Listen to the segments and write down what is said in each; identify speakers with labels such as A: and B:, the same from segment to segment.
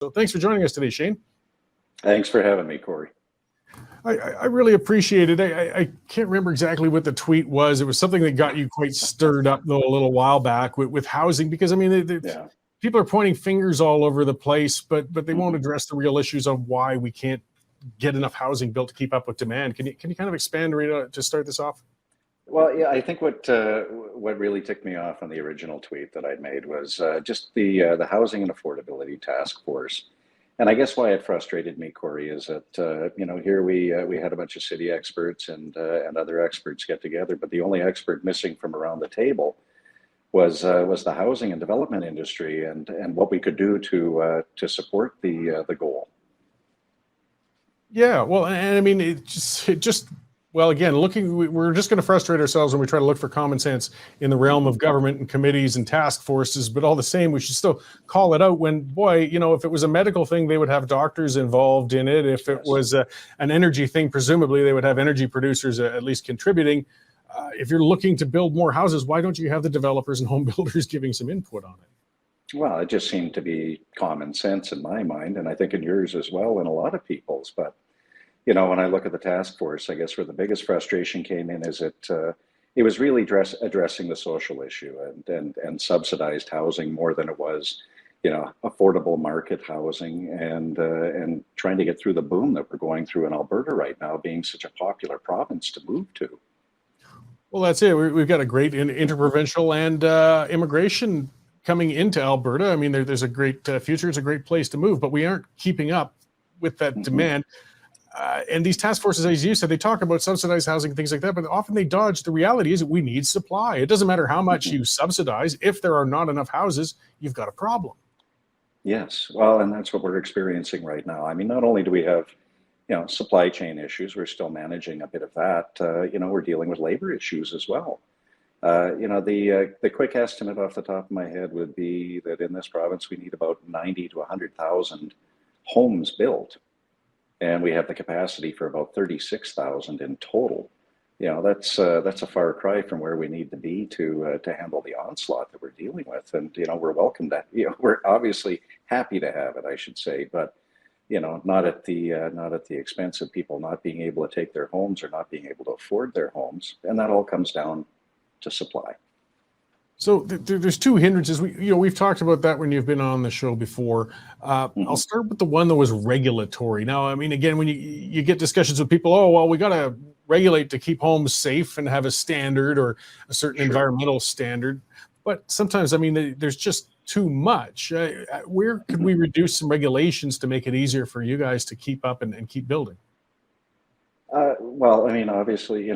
A: So thanks for joining us today, Shane.
B: Thanks for having me, Corey.
A: I really appreciate it. I can't remember exactly what the tweet was. It was something that got you quite stirred up though a little while back with housing, because I mean, people are pointing fingers all over the place, but they won't address the real issues of why we can't get enough housing built to keep up with demand. Can you kind of expand, Rita, to start this off?
B: Well, yeah, I think what really ticked me off on the original tweet that I'd made was just the Housing and Affordability Task Force. And I guess why it frustrated me, Corey, is that here we had a bunch of city experts and other experts get together, but the only expert missing from around the table was the housing and development industry and what we could do to support the goal.
A: Yeah, well, and I mean, well, again, we're just going to frustrate ourselves when we try to look for common sense in the realm of government and committees and task forces, but all the same, we should still call it out when, boy, if it was a medical thing, they would have doctors involved in it. If it was an energy thing, presumably they would have energy producers at least contributing. If you're looking to build more houses, why don't you have the developers and home builders giving some input on it?
B: Well, it just seemed to be common sense in my mind, and I think in yours as well, and a lot of people's, but when I look at the task force, I guess where the biggest frustration came in is it was really addressing the social issue and subsidized housing more than it was, affordable market housing and trying to get through the boom that we're going through in Alberta right now, being such a popular province to move to.
A: Well, that's it. We've got a great interprovincial and immigration coming into Alberta. I mean, there's a great future. It's a great place to move, but we aren't keeping up with that demand. And these task forces, as you said, they talk about subsidized housing, things like that, but often they dodge. The reality is that we need supply. It doesn't matter how much you subsidize. If there are not enough houses, you've got a problem.
B: Yes. Well, and that's what we're experiencing right now. I mean, not only do we have, supply chain issues, we're still managing a bit of that. We're dealing with labor issues as well. The quick estimate off the top of my head would be that in this province, we need about 90 to 100,000 homes built. And we have the capacity for about 36,000 in total. That's a far cry from where we need to be to handle the onslaught that we're dealing with. And we're welcome to. We're obviously happy to have it, I should say, but not at the expense of people not being able to take their homes or not being able to afford their homes. And that all comes down to supply.
A: So there's two hindrances. We've talked about that when you've been on the show before. I'll start with the one that was regulatory. Now, I mean, again, when you get discussions with people, oh, well, we got to regulate to keep homes safe and have a standard or a certain environmental standard. But sometimes, I mean, there's just too much. Where could we reduce some regulations to make it easier for you guys to keep up and keep building?
B: Well, I mean, obviously,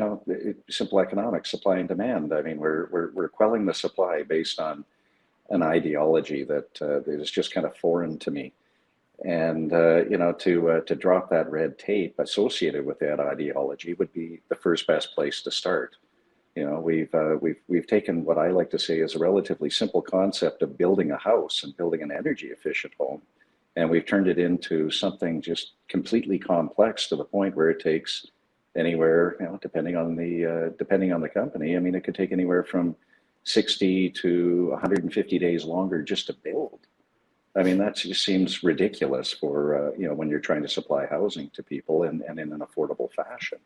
B: simple economics, supply and demand. I mean, we're quelling the supply based on an ideology that is just kind of foreign to me. And to drop that red tape associated with that ideology would be the first best place to start. We've taken what I like to say is a relatively simple concept of building a house and building an energy efficient home. And we've turned it into something just completely complex to the point where it takes anywhere, depending on the company. I mean, it could take anywhere from 60 to 150 days longer just to build. I mean, that just seems ridiculous for when you're trying to supply housing to people and in an affordable fashion.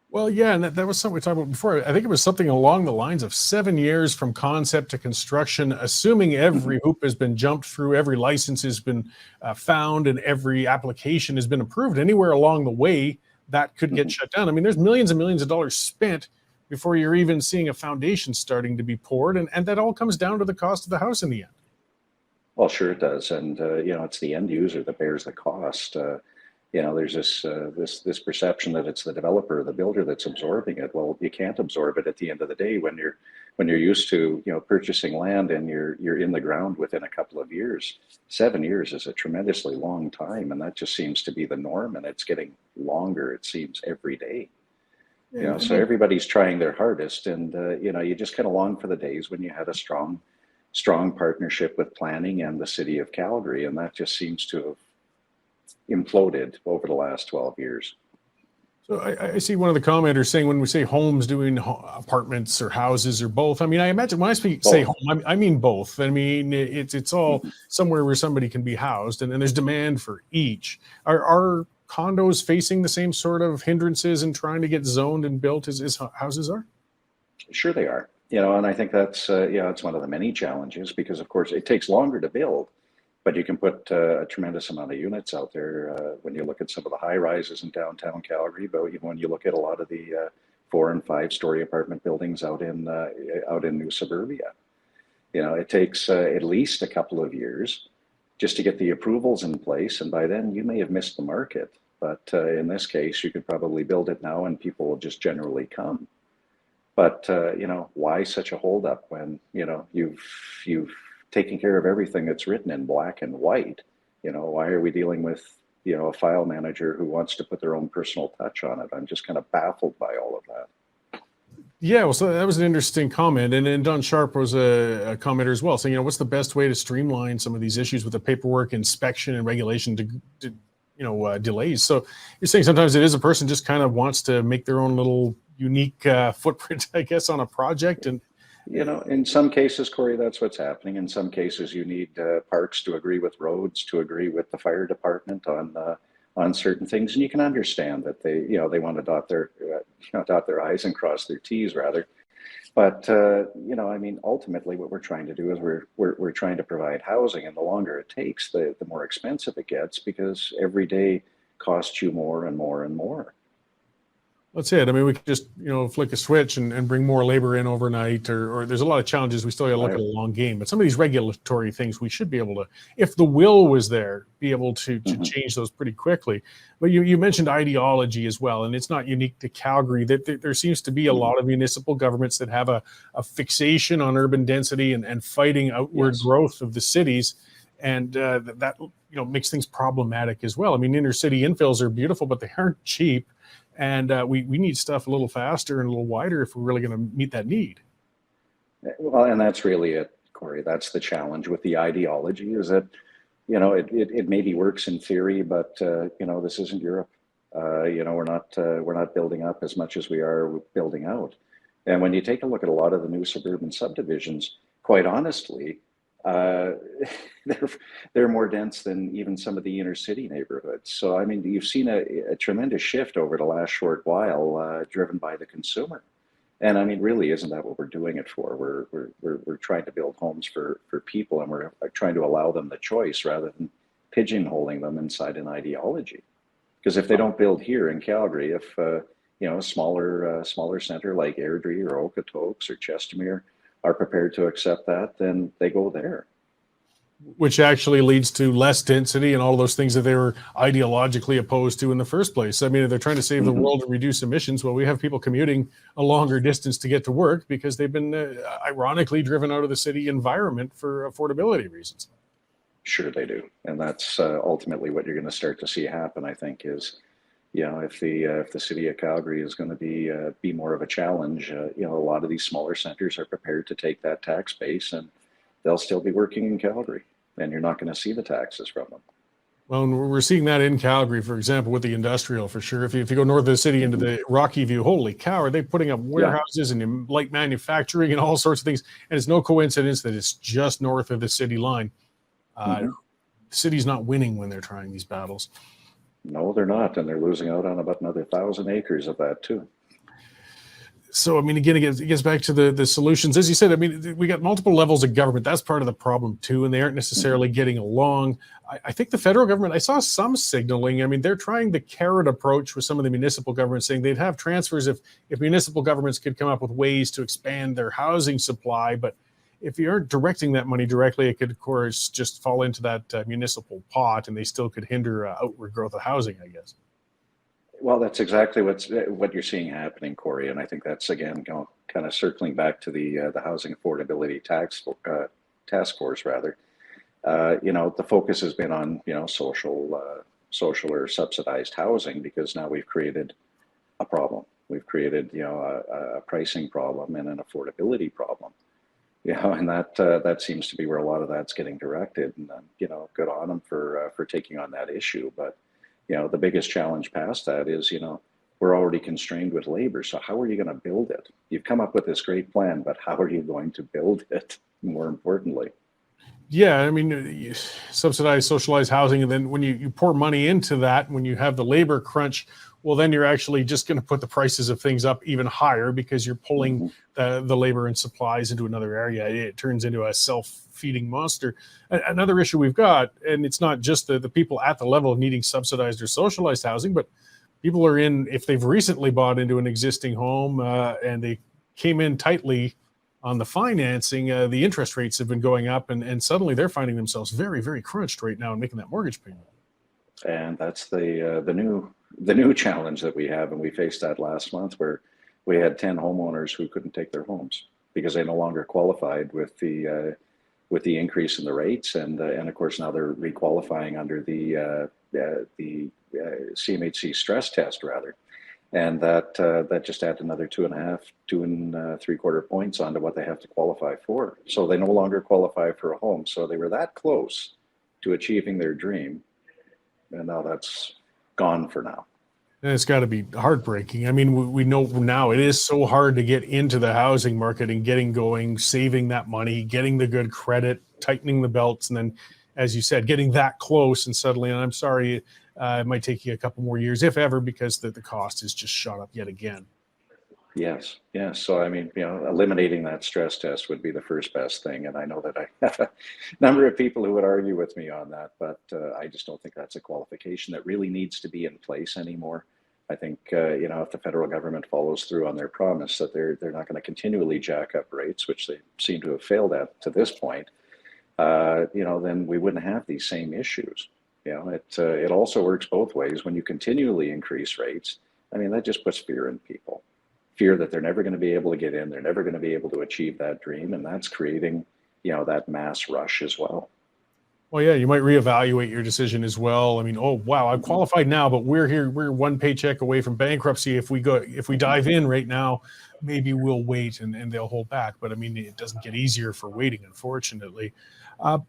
A: Well, yeah, and that was something we talked about before. I think it was something along the lines of 7 years from concept to construction, assuming every hoop has been jumped through, every license has been found, and every application has been approved. Anywhere along the way, that could get shut down. I mean, there's millions and millions of dollars spent before you're even seeing a foundation starting to be poured, and that all comes down to the cost of the house in the end.
B: Well, sure it does, and it's the end user that bears the cost. There's this perception that it's the developer, the builder that's absorbing it. Well, you can't absorb it at the end of the day when you're used to purchasing land and you're in the ground within a couple of years. 7 years is a tremendously long time, and that just seems to be the norm, and it's getting longer, it seems, every day. So everybody's trying their hardest, and you just kind of long for the days when you had a strong partnership with planning and the city of Calgary, and that just seems to have imploded over the last 12 years.
A: So I see one of the commenters saying when we say homes, doing apartments or houses or both. I mean, I imagine when I say
B: Both.
A: home, I mean both. I mean, it's all
B: Mhm.
A: somewhere where somebody can be housed, and there's demand for each. Are condos facing the same sort of hindrances in trying to get zoned and built as houses are?
B: Sure they are. And I think that's, it's one of the many challenges because, of course, it takes longer to build, but you can put a tremendous amount of units out there when you look at some of the high rises in downtown Calgary, but even when you look at a lot of the 4 and 5 story apartment buildings out in new suburbia. It takes at least a couple of years just to get the approvals in place, and by then you may have missed the market. But in this case, you could probably build it now, and people will just generally come. But why such a holdup when you've taken care of everything that's written in black and white? Why are we dealing with a file manager who wants to put their own personal touch on it? I'm just kind of baffled by all of that.
A: Yeah, well, so that was an interesting comment, and then Don Sharp was a commenter as well, saying, what's the best way to streamline some of these issues with the paperwork, inspection, and regulation to delays? So you're saying sometimes it is a person just kind of wants to make their own little unique footprint, I guess, on a project, and
B: In some cases, Corey, that's what's happening. In some cases, you need parks to agree with roads, to agree with the fire department on certain things, and you can understand that they want to dot their i's and cross their t's rather. But I mean, ultimately, what we're trying to do is we're trying to provide housing, and the longer it takes, the more expensive it gets because every day costs you more and more and more.
A: that's it. I mean, we could just, flick a switch and bring more labor in overnight, or there's a lot of challenges. We still got to look
B: I,
A: at a long game. But some of these regulatory things, we should be able to, if the will was there, be able to
B: mhm,
A: change those pretty quickly. But you mentioned ideology as well, and it's not unique to Calgary. That there seems to be a
B: mhm,
A: lot of municipal governments that have a fixation on urban density and fighting outward
B: yes.
A: growth of the cities. And that makes things problematic as well. I mean, inner city infills are beautiful, but they aren't cheap, and we need stuff a little faster and a little wider if we're really going to meet that need.
B: Well, and that's really it, Corey. That's the challenge with the ideology is that, it maybe works in theory, but, this isn't Europe. We're not building up as much as we are building out. And when you take a look at a lot of the new suburban subdivisions, quite honestly, uh, they're they're more dense than even some of the inner city neighborhoods. So I mean, you've seen a tremendous shift over the last short while, driven by the consumer. And I mean, really, isn't that what we're doing it for? We're trying to build homes for people, and we're trying to allow them the choice rather than pigeonholing them inside an ideology. Because if they don't build here in Calgary, if a smaller center like Airdrie or Okotoks or Chestermere are prepared to accept that, then they go there.
A: Which actually leads to less density and all those things that they were ideologically opposed to in the first place. I mean, they're trying to save the
B: Hmm.
A: world and reduce emissions. Well, we have people commuting a longer distance to get to work because they've been ironically driven out of the city environment for affordability reasons.
B: Sure, they do, and that's ultimately what you're going to start to see happen. I think is if the city of Calgary is going to be more of a challenge, a lot of these smaller centers are prepared to take that tax base, and they'll still be working in Calgary, and you're not going to see the taxes from them.
A: Well, and we're seeing that in Calgary, for example, with the industrial for sure. If you go north of the city into
B: Hmm.
A: the Rocky View, holy cow, are they putting up
B: Yeah.
A: warehouses and light manufacturing and all sorts of things? And it's no coincidence that it's just north of the city line. Uh,
B: Hmm.
A: the city's not winning when they're trying these battles.
B: No, they're not, and they're losing out on about another 1,000 acres of that too.
A: So, I mean, again, it gets back to the solutions. As you said, I mean, we got multiple levels of government. That's part of the problem, too, and they aren't
B: Hmm.
A: necessarily getting along. I think the federal government, I saw some signaling. I mean, they're trying the carrot approach with some of the municipal governments, saying they'd have transfers if municipal governments could come up with ways to expand their housing supply. But if you aren't directing that money directly, it could, of course, just fall into that municipal pot, and they still could hinder outward growth of housing, I guess.
B: Well, that's exactly what you're seeing happening, Corey, and I think that's again kind of circling back to the housing affordability task force rather. The focus has been on social or subsidized housing because now we've created a problem. We've created a pricing problem and an affordability problem. And that seems to be where a lot of that's getting directed. And good on them for taking on that issue. But the biggest challenge past that is we're already constrained with labor. So how are you going to build it? You've come up with this great plan, but how are you going to build it? More importantly.
A: Yeah, I mean, you subsidize socialized housing, and then when you pour money into that, when you have the labor crunch, well, then you're actually just going to put the prices of things up even higher because you're pulling
B: Mm-hmm.
A: the labor and supplies into another area. It turns into a self-feeding monster. Another issue we've got, and it's not just the people at the level of needing subsidized or socialized housing, but people are in, if they've recently bought into an existing home and they came in tightly on the financing, the interest rates have been going up, and suddenly they're finding themselves very, very crunched right now and making that mortgage payment.
B: And that's the new challenge that we have, and we faced that last month, where we had 10 homeowners who couldn't take their homes because they no longer qualified with the increase in the rates, and of course now they're requalifying under the CMHC stress test rather, and that just added another 2.5, 2.75 points onto what they have to qualify for. So they no longer qualify for a home. So they were that close to achieving their dream, and now that's gone for now.
A: And it's got to be heartbreaking. I mean, we know now it is so hard to get into the housing market and getting going, saving that money, getting the good credit, tightening the belts, and then, as you said, getting that close and suddenly, and I'm sorry, it might take you a couple more years, if ever, because the cost has just shot up yet again.
B: Yes, yes. So I mean, eliminating that stress test would be the first best thing. And I know that I have a number of people who would argue with me on that, but I just don't think that's a qualification that really needs to be in place anymore. I think if the federal government follows through on their promise that they're not going to continually jack up rates, which they seem to have failed at to this point, then we wouldn't have these same issues. It also works both ways. When you continually increase rates, I mean, that just puts fear in people. Fear that they're never going to be able to get in, they're never going to be able to achieve that dream, and that's creating, that mass rush as well.
A: Well, yeah, you might reevaluate your decision as well. I mean, oh wow, I'm qualified now, but we're one paycheck away from bankruptcy. If we dive in right now, maybe we'll wait and they'll hold back. But I mean, it doesn't get easier for waiting, unfortunately.
B: No.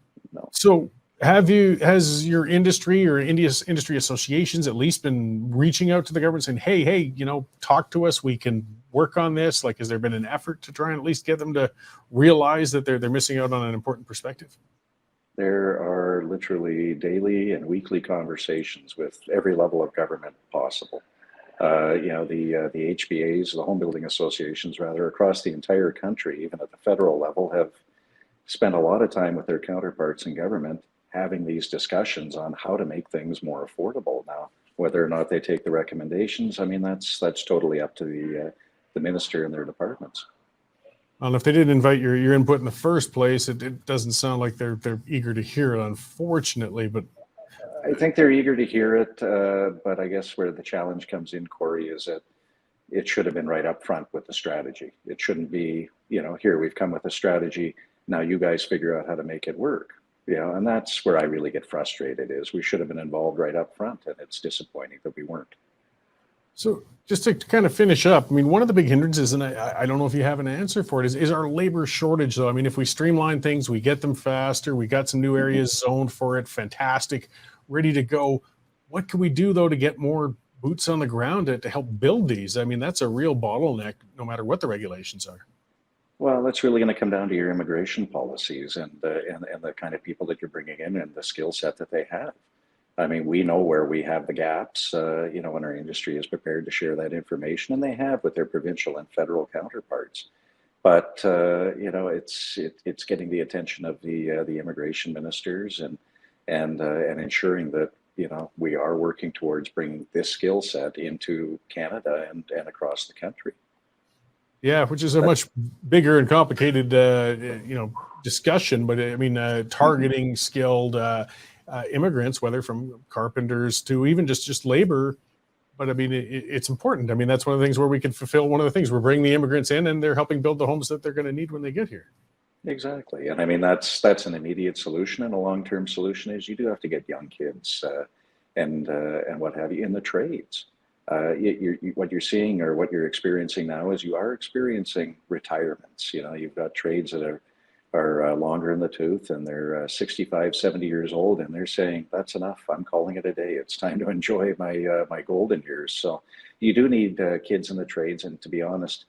A: So has your industry or India's industry associations at least been reaching out to the government saying, hey, talk to us, we can work on this? Like, has there been an effort to try and at least get them to realize that they're missing out on an important perspective?
B: There are literally daily and weekly conversations with every level of government possible. The HBAs, the home building associations, rather, across the entire country, even at the federal level, have spent a lot of time with their counterparts in government having these discussions on how to make things more affordable. Now, whether or not they take the recommendations, I mean, that's totally up to the minister and their departments.
A: Well, if they didn't invite your input in the first place, it doesn't sound like they're eager to hear it, unfortunately. But
B: I think they're eager to hear it, but I guess where the challenge comes in, Corey, is that it should have been right up front with the strategy. It shouldn't be, here we've come with a strategy, now you guys figure out how to make it work. And that's where I really get frustrated, is we should have been involved right up front, and it's disappointing that we weren't.
A: so just to kind of finish up, I mean, one of the big hindrances, and I don't know if you have an answer for it, is our labor shortage, though. I mean, if we streamline things, we get them faster, we got some new areas zoned for it, fantastic, ready to go. What can we do, though, to get more boots on the ground to help build these? I mean, that's a real bottleneck, no matter what the regulations are.
B: Well, that's really going to come down to your immigration policies and the kind of people that you're bringing in and the skill set that they have. I mean, we know where we have the gaps, and our industry is prepared to share that information, and they have with their provincial and federal counterparts. But it's getting the attention of the immigration ministers and ensuring that we are working towards bringing this skill set into Canada and across the country.
A: Yeah, which is a much bigger and complicated, discussion. But I mean, targeting skilled immigrants, whether from carpenters to even just labor. But I mean, it's important. I mean, that's one of the things where we can fulfill one of the things. We're bringing the immigrants in, and they're helping build the homes that they're going to need when they get here.
B: Exactly, and I mean that's an immediate solution, and a long-term solution is you do have to get young kids and what have you in the trades. What you're seeing or what you're experiencing now is you are experiencing retirements. You've got trades that are longer in the tooth, and they're 65, 70 years old, and they're saying, that's enough. I'm calling it a day. It's time to enjoy my golden years. So you do need kids in the trades. And to be honest,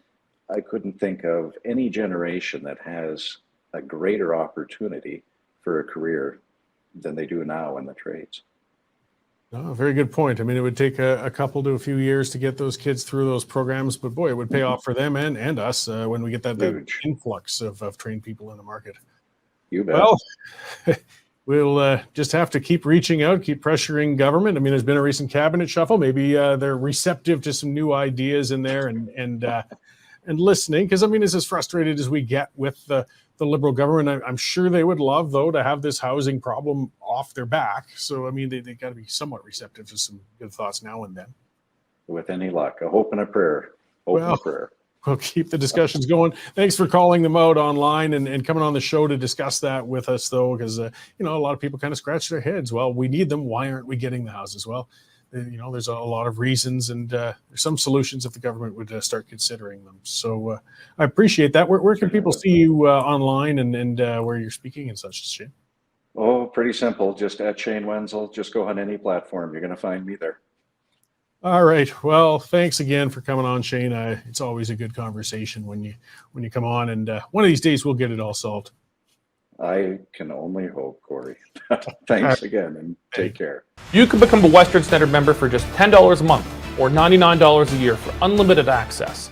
B: I couldn't think of any generation that has a greater opportunity for a career than they do now in the trades.
A: Oh, very good point. I mean, it would take a couple to a few years to get those kids through those programs, but boy, it would pay off for them and us when we get that influx of trained people in the market.
B: You bet.
A: Well, we'll just have to keep reaching out, keep pressuring government. I mean, there's been a recent cabinet shuffle. Maybe they're receptive to some new ideas in there and listening. Because I mean, as frustrated as we get with the Liberal government, I'm sure they would love, though, to have this housing problem off their back. So, I mean, they got to be somewhat receptive to some good thoughts now and then.
B: With any luck, a hope and a prayer. Hope and a prayer.
A: We'll keep the discussions going. Thanks for calling them out online and coming on the show to discuss that with us, though, because, you know, a lot of people kind of scratch their heads. Well, we need them. Why aren't we getting the houses? Well, you know, there's a lot of reasons, and there's some solutions if the government would start considering them. So I appreciate that. Where can people see you online and where you're speaking and such, Shane?
B: Oh, pretty simple. Just at Shane Wenzel. Just go on any platform. You're going to find me there.
A: All right. Well, thanks again for coming on, Shane. It's always a good conversation when you come on, and one of these days we'll get it all solved.
B: I can only hope, Corey. Thanks again, and take care.
C: You can become a Western Standard member for just $10 a month or $99 a year for unlimited access.